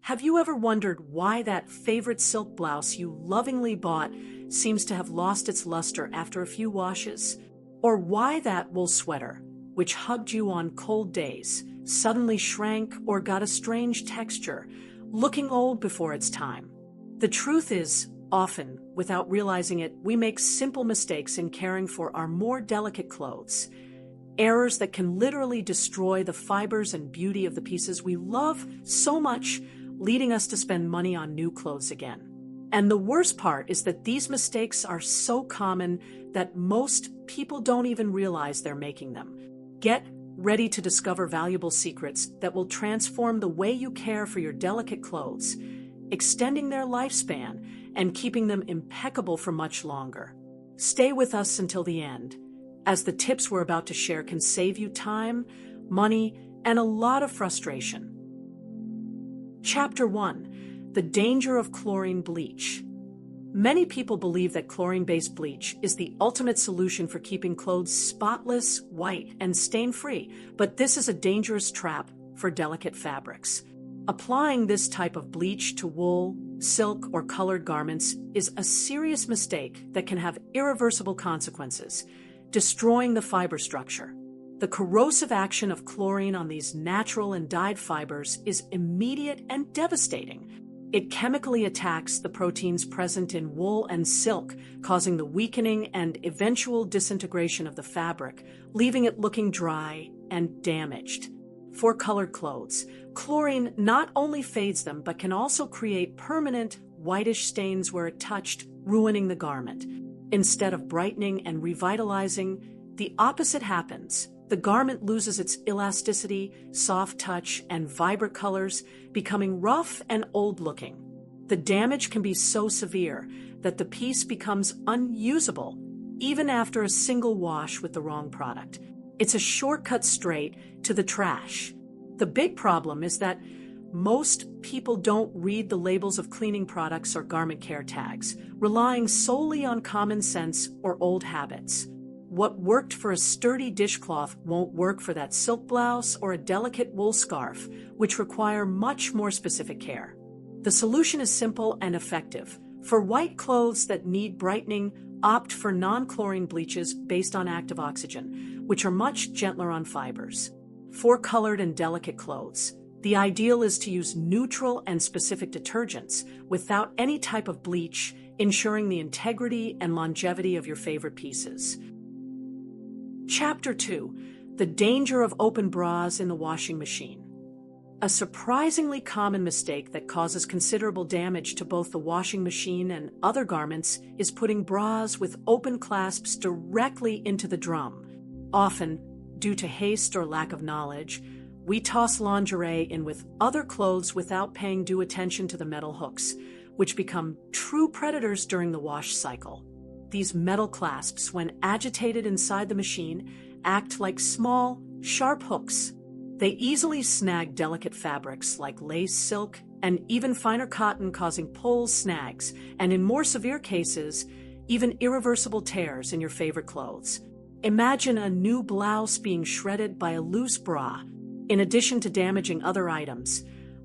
Have you ever wondered why that favorite silk blouse you lovingly bought seems to have lost its luster after a few washes? Or why that wool sweater, which hugged you on cold days, suddenly shrank or got a strange texture, looking old before its time? The truth is, often, without realizing it, we make simple mistakes in caring for our more delicate clothes. Errors that can literally destroy the fibers and beauty of the pieces we love so much, leading us to spend money on new clothes again. And the worst part is that these mistakes are so common that most people don't even realize they're making them. Get ready to discover valuable secrets that will transform the way you care for your delicate clothes, extending their lifespan and keeping them impeccable for much longer. Stay with us until the end, as the tips we're about to share can save you time, money, and a lot of frustration. Chapter 1: The Danger of Chlorine Bleach. Many people believe that chlorine-based bleach is the ultimate solution for keeping clothes spotless, white, and stain-free, but this is a dangerous trap for delicate fabrics. Applying this type of bleach to wool, silk, or colored garments is a serious mistake that can have irreversible consequences, destroying the fiber structure. The corrosive action of chlorine on these natural and dyed fibers is immediate and devastating. It chemically attacks the proteins present in wool and silk, causing the weakening and eventual disintegration of the fabric, leaving it looking dry and damaged. For colored clothes, chlorine not only fades them but can also create permanent whitish stains where it touched, ruining the garment. Instead of brightening and revitalizing, the opposite happens. The garment loses its elasticity, soft touch, and vibrant colors, becoming rough and old-looking. The damage can be so severe that the piece becomes unusable, even after a single wash with the wrong product. It's a shortcut straight to the trash. The big problem is that most people don't read the labels of cleaning products or garment care tags, relying solely on common sense or old habits. What worked for a sturdy dishcloth won't work for that silk blouse or a delicate wool scarf, which require much more specific care. The solution is simple and effective. For white clothes that need brightening, opt for non-chlorine bleaches based on active oxygen, which are much gentler on fibers. For colored and delicate clothes, the ideal is to use neutral and specific detergents without any type of bleach, ensuring the integrity and longevity of your favorite pieces. Chapter 2: The Danger of Open Bras in the Washing Machine. A surprisingly common mistake that causes considerable damage to both the washing machine and other garments is putting bras with open clasps directly into the drum. Often, due to haste or lack of knowledge, we toss lingerie in with other clothes without paying due attention to the metal hooks, which become true predators during the wash cycle. These metal clasps, when agitated inside the machine, act like small, sharp hooks. They easily snag delicate fabrics like lace, silk, and even finer cotton, causing pulls, snags, and in more severe cases, even irreversible tears in your favorite clothes. Imagine a new blouse being shredded by a loose bra. In addition to damaging other items,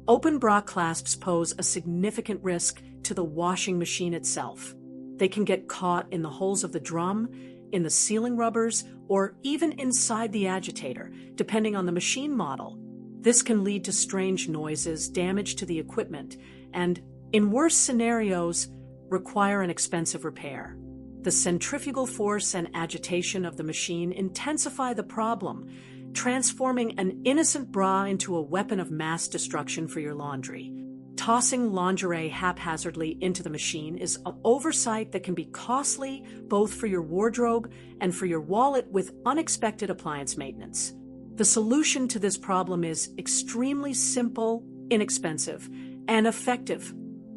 open bra clasps pose a significant risk to the washing machine itself. They can get caught in the holes of the drum, in the sealing rubbers, or even inside the agitator, depending on the machine model. This can lead to strange noises, damage to the equipment, and, in worse scenarios, require an expensive repair. The centrifugal force and agitation of the machine intensify the problem, transforming an innocent bra into a weapon of mass destruction for your laundry. Tossing lingerie haphazardly into the machine is an oversight that can be costly both for your wardrobe and for your wallet with unexpected appliance maintenance. The solution to this problem is extremely simple, inexpensive, and effective.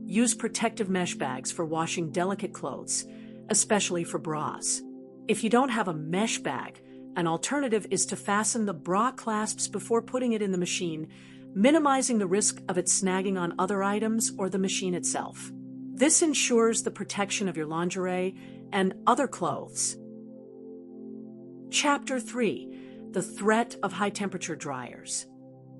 Use protective mesh bags for washing delicate clothes, especially for bras. If you don't have a mesh bag, an alternative is to fasten the bra clasps before putting it in the machine, minimizing the risk of it snagging on other items or the machine itself. This ensures the protection of your lingerie and other clothes. Chapter 3: The Threat of High-Temperature Dryers.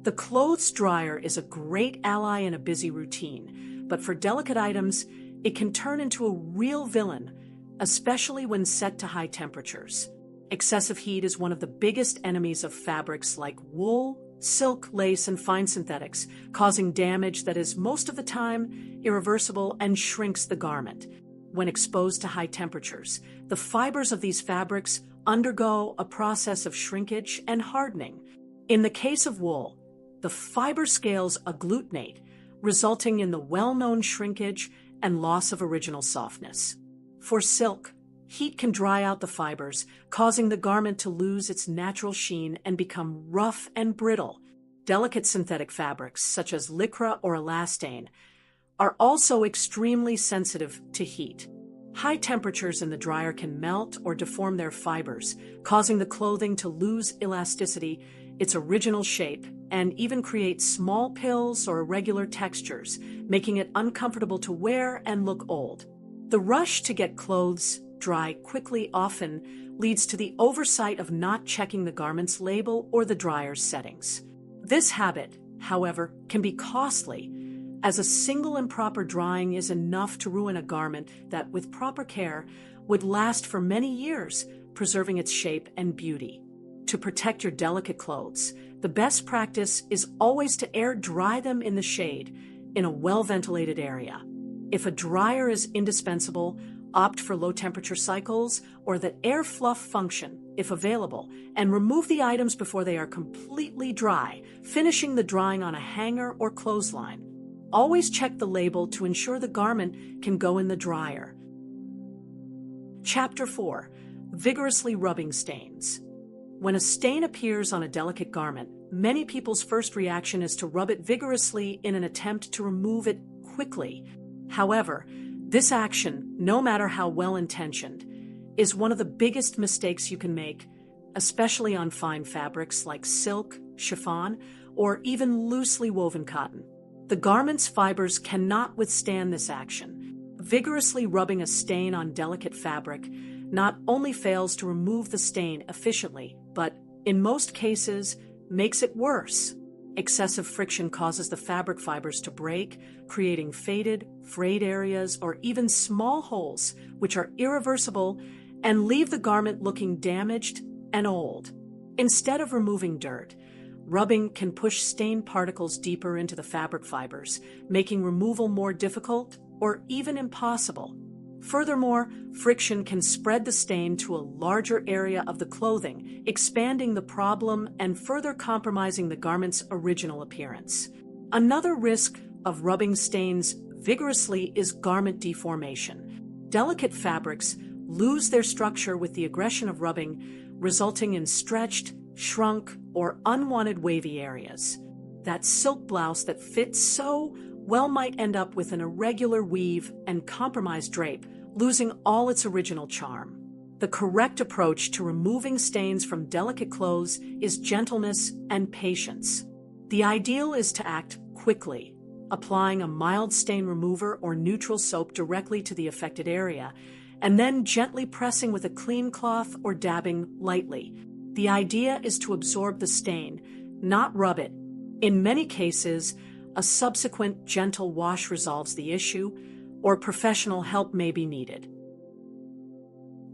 The clothes dryer is a great ally in a busy routine, but for delicate items, it can turn into a real villain, especially when set to high temperatures. Excessive heat is one of the biggest enemies of fabrics like wool, silk, lace, and fine synthetics, causing damage that is most of the time irreversible and shrinks the garment. When exposed to high temperatures, the fibers of these fabrics undergo a process of shrinkage and hardening. In the case of wool, the fiber scales agglutinate, resulting in the well-known shrinkage and loss of original softness. For silk, heat can dry out the fibers, causing the garment to lose its natural sheen and become rough and brittle. Delicate synthetic fabrics, such as lycra or elastane, are also extremely sensitive to heat. High temperatures in the dryer can melt or deform their fibers, causing the clothing to lose elasticity, its original shape, and even create small pills or irregular textures, making it uncomfortable to wear and look old. The rush to get clothes dry quickly often leads to the oversight of not checking the garment's label or the dryer's settings. This habit, however, can be costly, as a single improper drying is enough to ruin a garment that, with proper care, would last for many years, preserving its shape and beauty. To protect your delicate clothes, the best practice is always to air dry them in the shade, in a well-ventilated area. If a dryer is indispensable, opt for low-temperature cycles or the air fluff function, if available, and remove the items before they are completely dry, finishing the drying on a hanger or clothesline. Always check the label to ensure the garment can go in the dryer. Chapter 4. Vigorously rubbing stains. When a stain appears on a delicate garment, many people's first reaction is to rub it vigorously in an attempt to remove it quickly. However, this action, no matter how well-intentioned, is one of the biggest mistakes you can make, especially on fine fabrics like silk, chiffon, or even loosely woven cotton. The garment's fibers cannot withstand this action. Vigorously rubbing a stain on delicate fabric not only fails to remove the stain efficiently, but, in most cases, makes it worse. Excessive friction causes the fabric fibers to break, creating faded, frayed areas or even small holes, which are irreversible and leave the garment looking damaged and old. Instead of removing dirt, rubbing can push stain particles deeper into the fabric fibers, making removal more difficult or even impossible. Furthermore, friction can spread the stain to a larger area of the clothing, expanding the problem and further compromising the garment's original appearance. Another risk of rubbing stains vigorously is garment deformation. Delicate fabrics lose their structure with the aggression of rubbing, resulting in stretched, shrunk, or unwanted wavy areas. That silk blouse that fits so well might end up with an irregular weave and compromised drape, losing all its original charm. The correct approach to removing stains from delicate clothes is gentleness and patience. The ideal is to act quickly, applying a mild stain remover or neutral soap directly to the affected area, and then gently pressing with a clean cloth or dabbing lightly. The idea is to absorb the stain, not rub it. In many cases, a subsequent gentle wash resolves the issue, or professional help may be needed.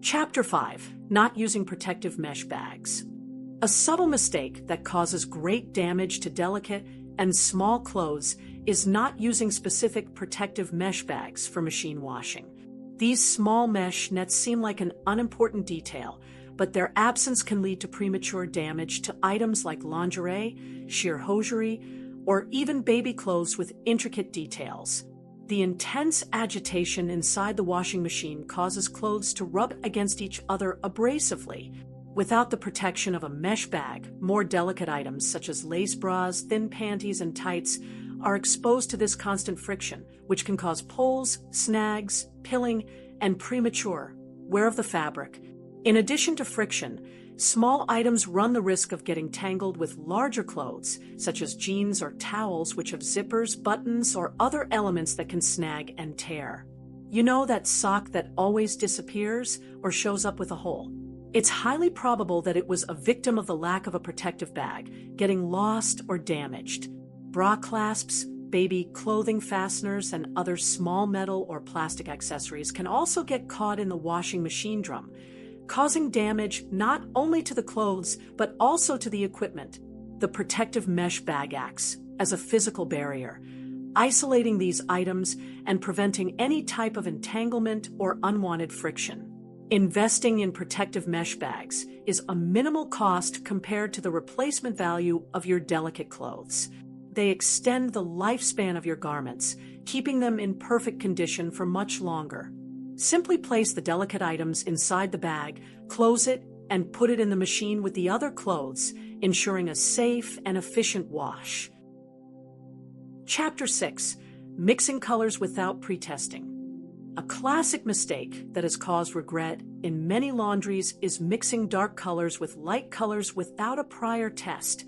Chapter 5. Not using protective mesh bags. A subtle mistake that causes great damage to delicate and small clothes is not using specific protective mesh bags for machine washing. These small mesh nets seem like an unimportant detail, but their absence can lead to premature damage to items like lingerie, sheer hosiery, or even baby clothes with intricate details. The intense agitation inside the washing machine causes clothes to rub against each other abrasively. Without the protection of a mesh bag, more delicate items such as lace bras, thin panties, and tights are exposed to this constant friction, which can cause pulls, snags, pilling, and premature wear of the fabric. In addition to friction, small items run the risk of getting tangled with larger clothes, such as jeans or towels, which have zippers, buttons, or other elements that can snag and tear. You know that sock that always disappears or shows up with a hole? It's highly probable that it was a victim of the lack of a protective bag, getting lost or damaged. Bra clasps, baby clothing fasteners, and other small metal or plastic accessories can also get caught in the washing machine drum, causing damage not only to the clothes but also to the equipment. The protective mesh bag acts as a physical barrier, isolating these items and preventing any type of entanglement or unwanted friction. Investing in protective mesh bags is a minimal cost compared to the replacement value of your delicate clothes. They extend the lifespan of your garments, keeping them in perfect condition for much longer. Simply place the delicate items inside the bag, close it, and put it in the machine with the other clothes, ensuring a safe and efficient wash. Chapter 6. Mixing colors without pre-testing. A classic mistake that has caused regret in many laundries is mixing dark colors with light colors without a prior test,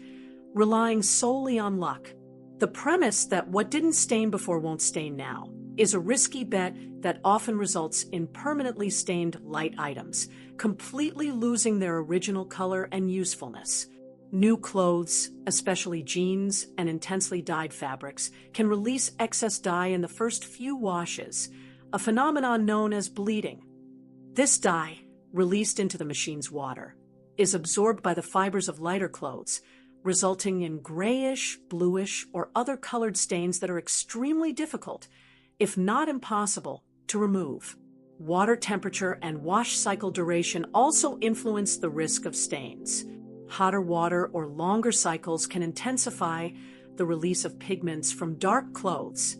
relying solely on luck. The premise that what didn't stain before won't stain now is a risky bet that often results in permanently stained light items, completely losing their original color and usefulness. New clothes, especially jeans and intensely dyed fabrics, can release excess dye in the first few washes, a phenomenon known as bleeding. This dye, released into the machine's water, is absorbed by the fibers of lighter clothes, resulting in grayish, bluish, or other colored stains that are extremely difficult, if not impossible, to remove. Water temperature and wash cycle duration also influence the risk of stains. Hotter water or longer cycles can intensify the release of pigments from dark clothes,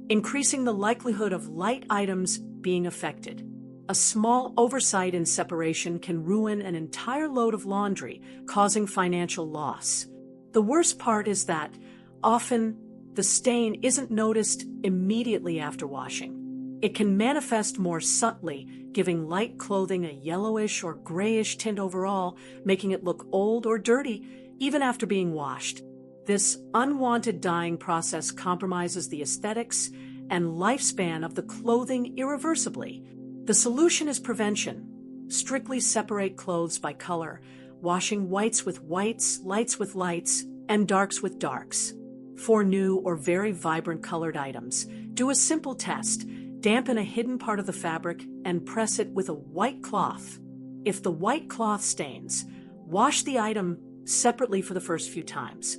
increasing the likelihood of light items being affected. A small oversight in separation can ruin an entire load of laundry, causing financial loss. The worst part is that, often, the stain isn't noticed immediately after washing. It can manifest more subtly, giving light clothing a yellowish or grayish tint overall, making it look old or dirty, even after being washed. This unwanted dyeing process compromises the aesthetics and lifespan of the clothing irreversibly. The solution is prevention. Strictly separate clothes by color, washing whites with whites, lights with lights, and darks with darks. For new or very vibrant colored items, do a simple test. Dampen a hidden part of the fabric and press it with a white cloth. If the white cloth stains, wash the item separately for the first few times.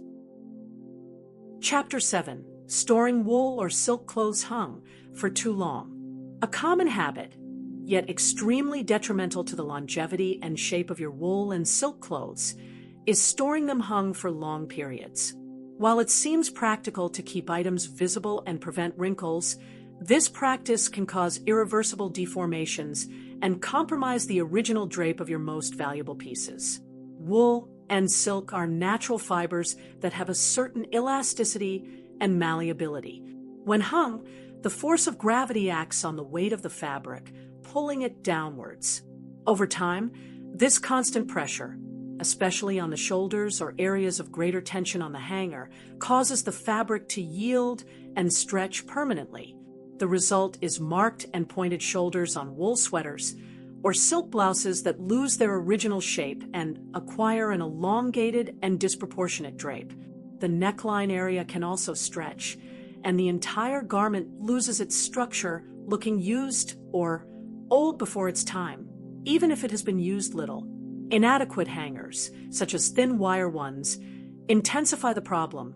Chapter 7. Storing wool or silk clothes hung for too long. A common habit, yet extremely detrimental to the longevity and shape of your wool and silk clothes, is storing them hung for long periods. While it seems practical to keep items visible and prevent wrinkles, this practice can cause irreversible deformations and compromise the original drape of your most valuable pieces. Wool and silk are natural fibers that have a certain elasticity and malleability. When hung, the force of gravity acts on the weight of the fabric, pulling it downwards. Over time, this constant pressure, especially on the shoulders or areas of greater tension on the hanger, causes the fabric to yield and stretch permanently. The result is marked and pointed shoulders on wool sweaters or silk blouses that lose their original shape and acquire an elongated and disproportionate drape. The neckline area can also stretch, and the entire garment loses its structure, looking used or old before its time, even if it has been used little. Inadequate hangers, such as thin wire ones, intensify the problem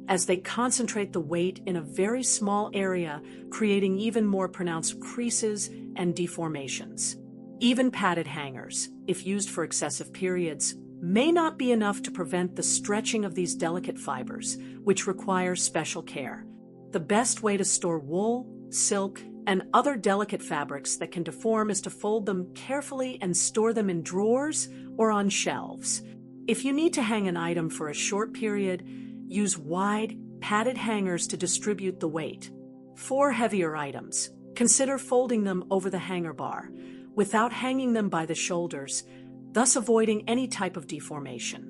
as they concentrate the weight in a very small area, creating even more pronounced creases and deformations. Even padded hangers, if used for excessive periods, may not be enough to prevent the stretching of these delicate fibers, which require special care. The best way to store wool, silk, and other delicate fabrics that can deform is to fold them carefully and store them in drawers or on shelves. If you need to hang an item for a short period, use wide, padded hangers to distribute the weight. For heavier items, consider folding them over the hanger bar, without hanging them by the shoulders, thus avoiding any type of deformation.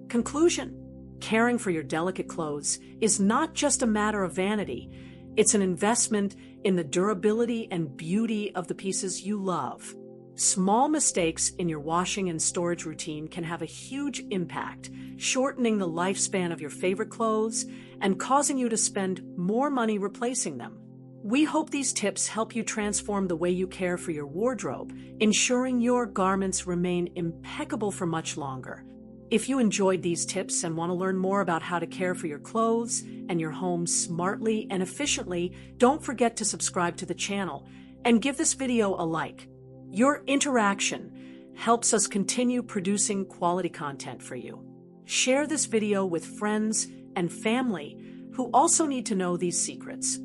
Conclusion: caring for your delicate clothes is not just a matter of vanity, it's an investment in the durability and beauty of the pieces you love. Small mistakes in your washing and storage routine can have a huge impact, shortening the lifespan of your favorite clothes and causing you to spend more money replacing them. We hope these tips help you transform the way you care for your wardrobe, ensuring your garments remain impeccable for much longer. If you enjoyed these tips and want to learn more about how to care for your clothes and your home smartly and efficiently, don't forget to subscribe to the channel and give this video a like. Your interaction helps us continue producing quality content for you. Share this video with friends and family who also need to know these secrets.